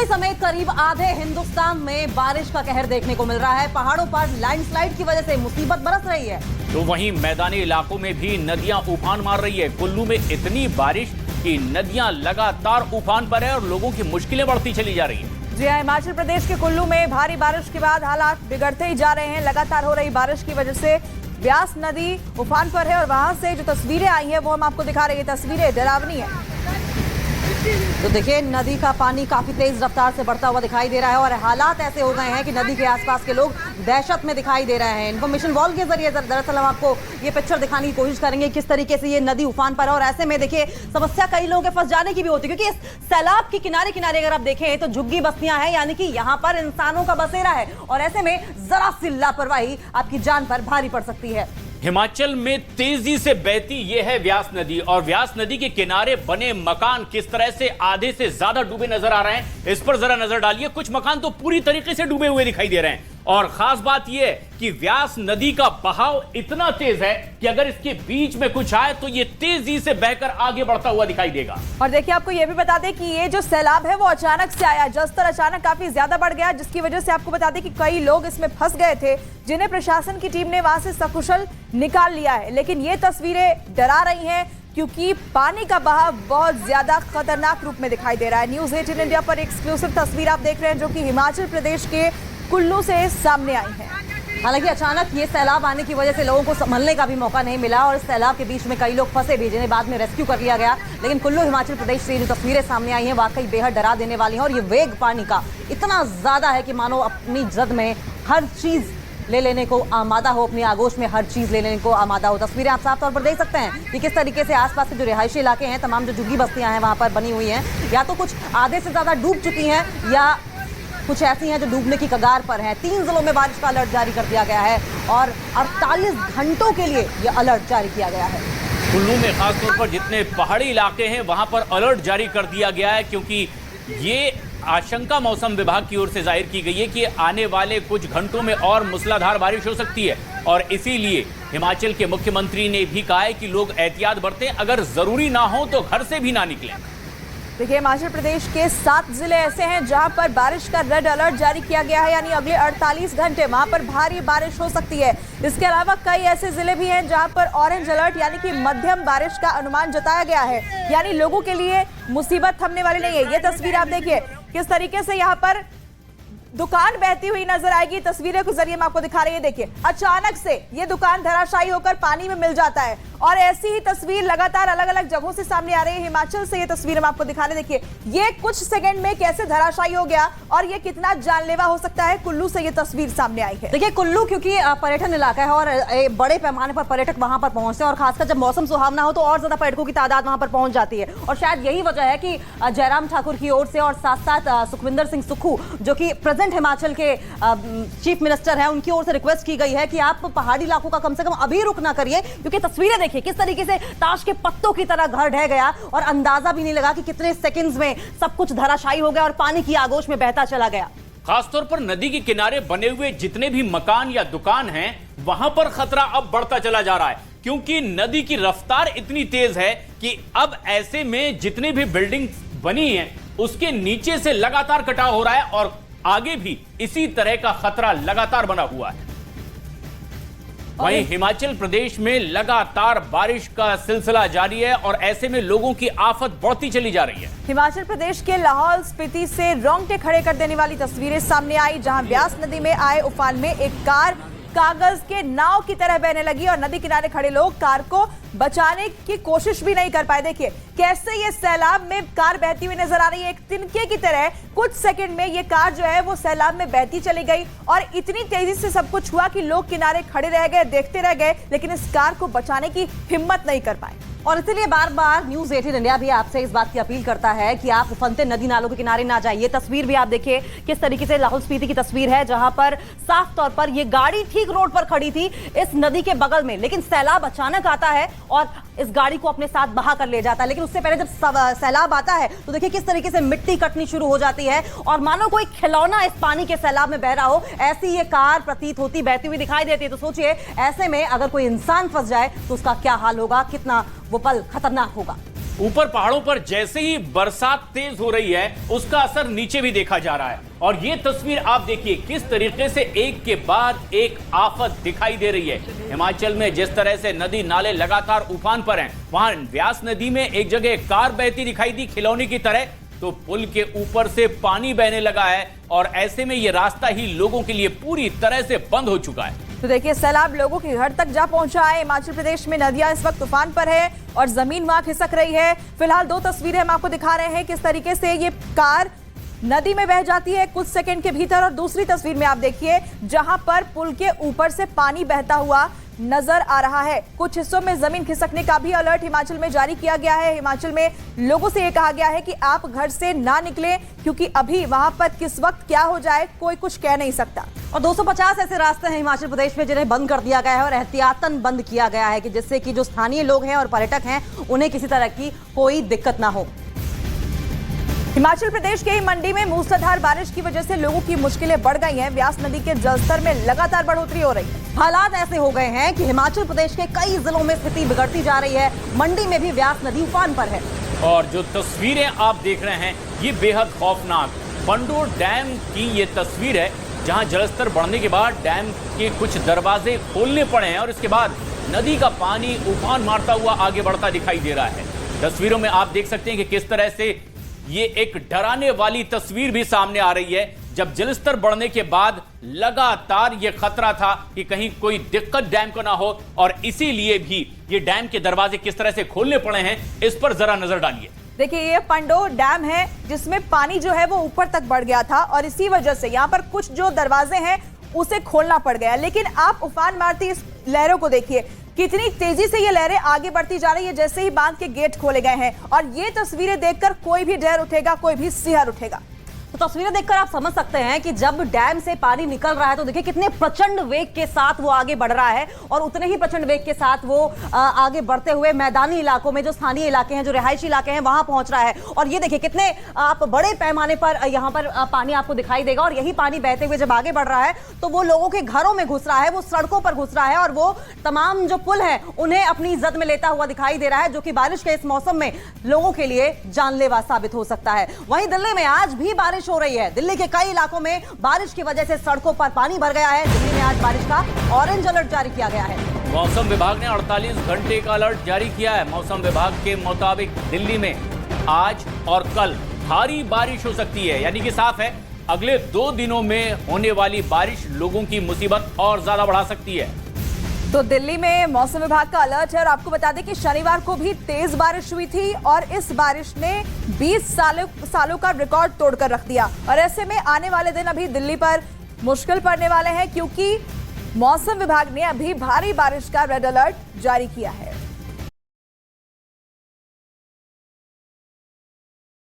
दिल्ली समेत करीब आधे हिंदुस्तान में बारिश का कहर देखने को मिल रहा है। पहाड़ों पर लैंडस्लाइड की वजह से मुसीबत बरस रही है, तो वहीं मैदानी इलाकों में भी नदियां उफान मार रही है। कुल्लू में इतनी बारिश कि नदियां लगातार उफान पर है और लोगों की मुश्किलें बढ़ती चली जा रही है। जी हाँ, हिमाचल प्रदेश के कुल्लू में भारी बारिश के बाद हालात बिगड़ते ही जा रहे हैं। लगातार हो रही बारिश की वजह से ब्यास नदी उफान पर है और वहां से जो तस्वीरें आई हैं वो हम आपको दिखा रहे हैं। तस्वीरें डरावनी है। तो देखिए, नदी का पानी काफी तेज रफ्तार से बढ़ता हुआ दिखाई दे रहा है और हालात ऐसे हो गए हैं कि नदी के आसपास के लोग दहशत में दिखाई दे रहे हैं। इन्फॉर्मेशन वॉल के जरिए दरअसल हम आपको ये पिक्चर दिखाने की कोशिश करेंगे किस तरीके से ये नदी उफान पर है। और ऐसे में देखिए, समस्या कई लोगों के फंस जाने की भी होती है, क्योंकि इस सैलाब के किनारे किनारे अगर आप देखें तो झुग्गी बस्तियां हैं, यानी कि यहाँ पर इंसानों का बसेरा है और ऐसे में जरा सी लापरवाही आपकी जान पर भारी पड़ सकती है। हिमाचल में तेजी से बहती ये है व्यास नदी और व्यास नदी के किनारे बने मकान किस तरह से आधे से ज्यादा डूबे नजर आ रहे हैं, इस पर जरा नजर डालिए। कुछ मकान तो पूरी तरीके से डूबे हुए दिखाई दे रहे हैं और खास बात यह है कि व्यास नदी का बहाव इतना तेज है कि अगर इसके बीच में कुछ आए तो ये तेजी से बहकर आगे बढ़ता हुआ दिखाई देगा। और देखिए, आपको यह भी बता दें कि ये जो सैलाब है वो अचानक से आया, जलस्तर अचानक काफी ज्यादा बढ़ गया, जिसकी वजह से आपको बता दें कि कई लोग इसमें फंस गए थे, जिन्हें प्रशासन की टीम ने वहां से सकुशल निकाल लिया है। लेकिन ये तस्वीरें डरा रही हैं क्योंकि पानी का बहाव बहुत ज्यादा खतरनाक रूप में दिखाई दे रहा है। न्यूज़ 18 इंडिया पर एक्सक्लूसिव तस्वीर आप देख रहे हैं जो कि हिमाचल प्रदेश के कुल्लू से सामने आई है। हालांकि अचानक ये सैलाब आने की वजह से लोगों को संभलने का भी मौका नहीं मिला और इस सैलाब के बीच में कई लोग फंसे भी, जिन्हें बाद में रेस्क्यू कर लिया गया। लेकिन कुल्लू हिमाचल प्रदेश से जो तस्वीरें सामने आई हैं वाकई बेहद डरा देने वाली हैं और ये वेग पानी का इतना ज्यादा है कि मानो अपनी जद में हर चीज ले लेने को आमादा हो, अपनी आगोश में हर चीज ले लेने को आमादा हो। तस्वीरें आप साफ तौर पर देख सकते हैं कि किस तरीके से आसपास के जो रिहायशी इलाके हैं, तमाम जो झुग्गी बस्तियां हैं वहां पर बनी हुई हैं, या तो कुछ आधे से ज्यादा डूब चुकी हैं या कुछ ऐसी हैं जो डूबने की कगार पर हैं। 3 जिलों में बारिश का अलर्ट जारी कर दिया गया है और 48 घंटों के लिए यह अलर्ट जारी किया गया है। कुल्लू में खासतौर पर जितने पहाड़ी इलाके हैं वहां पर अलर्ट जारी कर दिया गया है, क्योंकि ये आशंका मौसम विभाग की ओर से जाहिर की गई है कि आने वाले कुछ घंटों में और मूसलाधार बारिश हो सकती है और इसीलिए हिमाचल के मुख्यमंत्री ने भी कहा है कि लोग एहतियात बरतें, अगर जरूरी ना हो तो घर से भी ना निकलें। देखिए, हिमाचल प्रदेश के 7 जिले ऐसे हैं जहां पर बारिश का रेड अलर्ट जारी किया गया है, यानी अगले 48 घंटे वहां पर भारी बारिश हो सकती है। इसके अलावा कई ऐसे जिले भी हैं जहां पर ऑरेंज अलर्ट यानी कि मध्यम बारिश का अनुमान जताया गया है, यानी लोगों के लिए मुसीबत थमने वाली नहीं है। ये तस्वीर आप देखिए किस तरीके से यहाँ पर दुकान बहती हुई नजर आएगी। तस्वीरें के जरिए मैं आपको दिखा रही है। देखिए, अचानक से ये दुकान धराशायी होकर पानी में मिल जाता है और ऐसी ही तस्वीर लगातार अलग अलग जगहों से सामने आ रही है। हिमाचल से ये तस्वीर हम आपको दिखा रहे हैं। देखिए, ये कुछ सेकंड में कैसे धराशायी हो गया और ये कितना जानलेवा हो सकता है। कुल्लू से ये तस्वीर सामने आई है। देखिए, कुल्लू क्योंकि पर्यटन इलाका है और बड़े पैमाने पर पर्यटक वहां पर पहुंचते हैं और खासकर जब मौसम सुहावना हो तो और ज्यादा पर्यटकों की तादाद वहां पर पहुंच जाती है और शायद यही वजह है कि जयराम ठाकुर की ओर से और साथ साथ सुखविंदर सिंह सुक्खू जो कि प्रेजेंट हिमाचल के चीफ मिनिस्टर हैं, उनकी ओर से रिक्वेस्ट की गई है कि आप पहाड़ी इलाकों का कम से कम अभी रुक ना करिए, क्योंकि तस्वीरें देखिए किस तरीके से ताश के पत्तों की तरह घर ढह गया और अंदाजा भी नहीं लगा कि कितने सेकंड्स में सब कुछ धराशायी हो गया और पानी की आगोश में बहता चला गया। खासतौर पर नदी के किनारे बने हुए जितने भी मकान या दुकान हैं वहां पर खतरा अब बढ़ता चला जा रहा है, क्योंकि नदी की रफ्तार इतनी तेज है कि अब ऐसे में जितनी भी बिल्डिंग बनी है उसके नीचे से लगातार कटाव हो रहा है और आगे भी इसी तरह का खतरा लगातार बना हुआ है। वहीं हिमाचल प्रदेश में लगातार बारिश का सिलसिला जारी है और ऐसे में लोगों की आफत बढ़ती चली जा रही है। हिमाचल प्रदेश के लाहौल स्पीति से रोंगटे खड़े कर देने वाली तस्वीरें सामने आई, जहां ब्यास नदी में आए उफान में एक कार कागज के नाव की तरह बहने लगी और नदी किनारे खड़े लोग कार को बचाने की कोशिश भी नहीं कर पाए। देखिए कैसे ये सैलाब में कार बहती हुई नजर आ रही है, एक तिनके की तरह। कुछ सेकंड में ये कार जो है वो सैलाब में बहती चली गई और इतनी तेजी से सब कुछ हुआ कि लोग किनारे खड़े रह गए, देखते रह गए, लेकिन इस कार को बचाने की हिम्मत नहीं कर पाए। और इसीलिए बार बार न्यूज़ 18 इंडिया भी आपसे इस बात की अपील करता है कि आप उफनते नदी नालों के किनारे ना जाइए। तस्वीर भी आप देखिए किस तरीके से लाहौल स्पीति की तस्वीर है, जहां पर साफ तौर पर ये गाड़ी ठीक रोड पर खड़ी थी इस नदी के बगल में, लेकिन सैलाब अचानक आता है और इस गाड़ी को अपने साथ बहा कर ले जाता है। लेकिन उससे पहले जब सैलाब आता है तो देखिए किस तरीके से मिट्टी कटनी शुरू हो जाती है और मानो कोई खिलौना इस पानी के सैलाब में बह रहा हो, ऐसी ये कार प्रतीत होती, बहती हुई दिखाई देती है। तो सोचिए ऐसे में अगर कोई इंसान फंस जाए तो उसका क्या हाल होगा, कितना वो पल खतरनाक होगा। ऊपर पहाड़ों पर जैसे ही बरसात तेज हो रही है उसका असर नीचे भी देखा जा रहा है। और ये तस्वीर आप देखिए किस तरीके से एक के बाद एक आफत दिखाई दे रही है। हिमाचल में जिस तरह से नदी नाले लगातार उफान पर हैं, वहां व्यास नदी में एक जगह कार बहती दिखाई दी खिलौने की तरह, तो पुल के ऊपर से पानी बहने लगा है और ऐसे में ये रास्ता ही लोगों के लिए पूरी तरह से बंद हो चुका है। तो देखिए सैलाब लोगों के घर तक जा पहुंचा है। हिमाचल प्रदेश में नदियां इस वक्त तूफान पर है और जमीन वहां खिसक रही है। फिलहाल 2 तस्वीरें हम आपको दिखा रहे हैं किस तरीके से ये कार नदी में बह जाती है कुछ सेकंड के भीतर, और दूसरी तस्वीर में आप देखिए जहां पर पुल के ऊपर से पानी बहता हुआ नजर आ रहा है। कुछ हिस्सों में जमीन खिसकने का भी अलर्ट हिमाचल में जारी किया गया है। हिमाचल में लोगों से यह कहा गया है कि आप घर से ना निकलें, क्योंकि अभी वहां पर किस वक्त क्या हो जाए कोई कुछ कह नहीं सकता। और 250 ऐसे रास्ते हैं हिमाचल प्रदेश में जिन्हें बंद कर दिया गया है और एहतियातन बंद किया गया है कि जिससे कि जो स्थानीय लोग हैं और पर्यटक हैं उन्हें किसी तरह की कोई दिक्कत ना हो। हिमाचल प्रदेश के ही मंडी में मूसलाधार बारिश की वजह से लोगों की मुश्किलें बढ़ गई हैं। व्यास नदी के जलस्तर में लगातार बढ़ोतरी हो रही है। हालात ऐसे हो गए हैं कि हिमाचल प्रदेश के कई जिलों में स्थिति बिगड़ती जा रही है। मंडी में भी व्यास नदी उफान पर है। और जो तस्वीरें आप देख रहे हैं ये बेहद खौफनाक पंडोर डैम की ये तस्वीर है, जहां जलस्तर बढ़ने के बाद डैम के कुछ दरवाजे खोलने पड़े हैं और इसके बाद नदी का पानी उफान मारता हुआ आगे बढ़ता दिखाई दे रहा है। तस्वीरों में आप देख सकते हैं कि किस तरह से ये एक डराने वाली तस्वीर भी सामने आ रही है, जब जलस्तर बढ़ने के बाद लगातार ये खतरा था कि कहीं कोई दिक्कत डैम को ना हो, और इसीलिए भी ये डैम के दरवाजे किस तरह से खोलने पड़े हैं इस पर जरा नजर डालिए। देखिए ये पंडोर डैम है जिसमें पानी जो है वो ऊपर तक बढ़ गया था और इसी वजह से यहाँ पर कुछ जो दरवाजे हैं उसे खोलना पड़ गया। लेकिन आप उफान मारती इस लहरों को देखिए, कितनी तेजी से ये लहरें आगे बढ़ती जा रही है जैसे ही बांध के गेट खोले गए हैं। और ये तस्वीरें देखकर कोई भी डर उठेगा, कोई भी सिहर उठेगा। तो तस्वीरें देखकर आप समझ सकते हैं कि जब डैम से पानी निकल रहा है तो देखिए कितने प्रचंड वेग के साथ वो आगे बढ़ रहा है, और उतने ही प्रचंड वेग के साथ वो आगे बढ़ते हुए मैदानी इलाकों में जो स्थानीय इलाके हैं, जो रिहायशी इलाके हैं, वहां पहुंच रहा है। और ये देखिए कितने आप बड़े पैमाने पर यहाँ पर पानी आपको दिखाई देगा, और यही पानी बहते हुए जब आगे बढ़ रहा है तो वो लोगों के घरों में घुस रहा है, वो सड़कों पर घुस रहा है, और वो तमाम जो पुल है उन्हें अपनी जद में लेता हुआ दिखाई दे रहा है, जो कि बारिश के इस मौसम में लोगों के लिए जानलेवा साबित हो सकता है। वहीं दिल्ली में आज भी बारिश हो रही है। दिल्ली के कई इलाकों में बारिश की वजह से सड़कों पर पानी भर गया है। दिल्ली में आज बारिश का ऑरेंज अलर्ट जारी किया गया है। मौसम विभाग ने 48 घंटे का अलर्ट जारी किया है। मौसम विभाग के मुताबिक दिल्ली में आज और कल भारी बारिश हो सकती है, यानी कि साफ है अगले 2 दिनों में होने वाली बारिश लोगों की मुसीबत और ज्यादा बढ़ा सकती है। तो दिल्ली में मौसम विभाग का अलर्ट है। और आपको बता दें कि शनिवार को भी तेज बारिश हुई थी और इस बारिश ने 20 सालों का रिकॉर्ड तोड़कर रख दिया। और ऐसे में आने वाले दिन अभी दिल्ली पर मुश्किल पड़ने वाले हैं, क्योंकि मौसम विभाग ने अभी भारी बारिश का रेड अलर्ट जारी किया है।